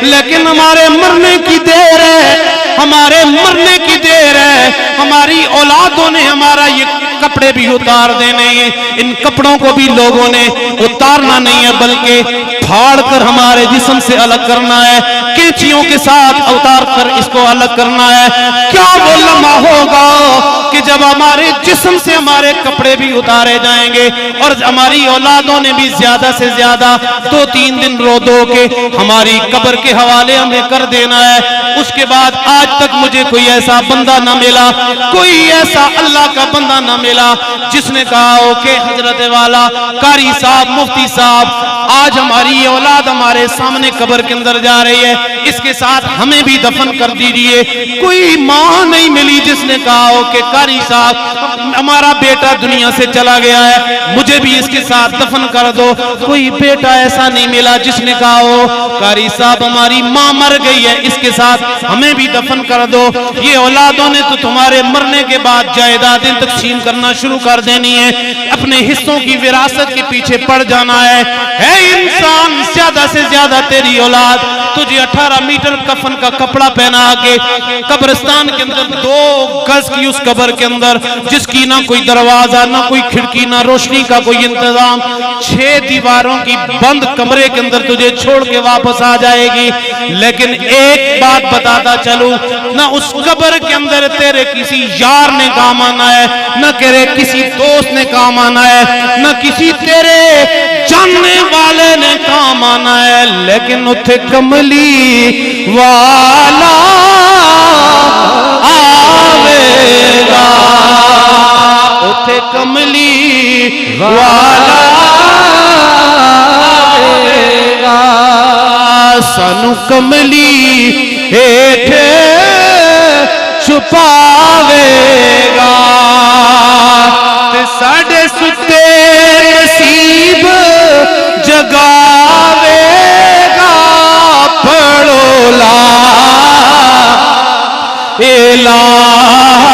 لیکن ہمارے مرنے کی دیر ہے، ہمارے مرنے کی دیر ہے، ہماری اولادوں نے ہمارا یہ کپڑے بھی اتار دینے ہیں، ان کپڑوں کو بھی لوگوں نے اتارنا نہیں ہے بلکہ پھاڑ کر ہمارے جسم سے الگ کرنا ہے، کینچیوں کے ساتھ اتار کر اس کو الگ کرنا ہے۔ کیا وہ لمحہ ہوگا کہ جب ہمارے جسم سے ہمارے کپڑے بھی اتارے جائیں گے اور ہماری اولادوں نے بھی زیادہ سے زیادہ 2-3 دن رو دو کے ہماری قبر کے حوالے ہمیں کر دینا ہے۔ اس کے بعد آج تک مجھے کوئی ایسا بندہ نہ ملا، کوئی ایسا اللہ کا بندہ نہ ملا جس نے کہا ہو کہ حضرت والا قاری صاحب، مفتی صاحب، آج ہماری اولاد ہمارے سامنے قبر کے اندر جا رہی ہے، اس کے ساتھ ہمیں بھی دفن کر دیجئے۔ کوئی ماں نہیں ملی جس نے کہا ہو کہ قاری صاحب ہمارا بیٹا دنیا سے چلا گیا ہے، مجھے بھی اس کے ساتھ دفن کر دو۔ کوئی بیٹا ایسا نہیں ملا جس نے کہا ہو قاری صاحب ہماری ماں مر گئی ہے، اس کے ساتھ ہمیں بھی دفن کر دو۔ یہ اولادوں نے تو تمہارے مرنے کے بعد جائیدادیں تقسیم کرنا شروع کر دینی ہے، اپنے حصوں کی وراثت کے پیچھے پڑ جانا ہے۔ اے انسان، زیادہ سے زیادہ تیری اولاد تجھے 18 میٹر کفن کا کپڑا پہنا کے قبرستان کے اندر 2 گز کی اس قبر کے اندر جس کی نہ کوئی دروازہ، نہ کوئی کھڑکی، نہ روشنی کا کوئی انتظام، 6 دیواروں کی بند کمرے کے اندر تجھے چھوڑ کے واپس آ جائے گی۔ لیکن ایک بات بتاتا چلوں، نہ اس قبر کے اندر تیرے کسی یار نے کام آنا ہے، نہ تیرے کسی دوست نے کام آنا ہے، نہ کسی تیرے جاننے والے نے کام آنا ہے، لیکن اتھے کملی والا آوے گا، اتھے کملی والا آوے گا، سانو کملی ہیٹھے چھپاوے گا، تے ساڑے ستے نصیب جگاوے گا، پڑھو لا الہ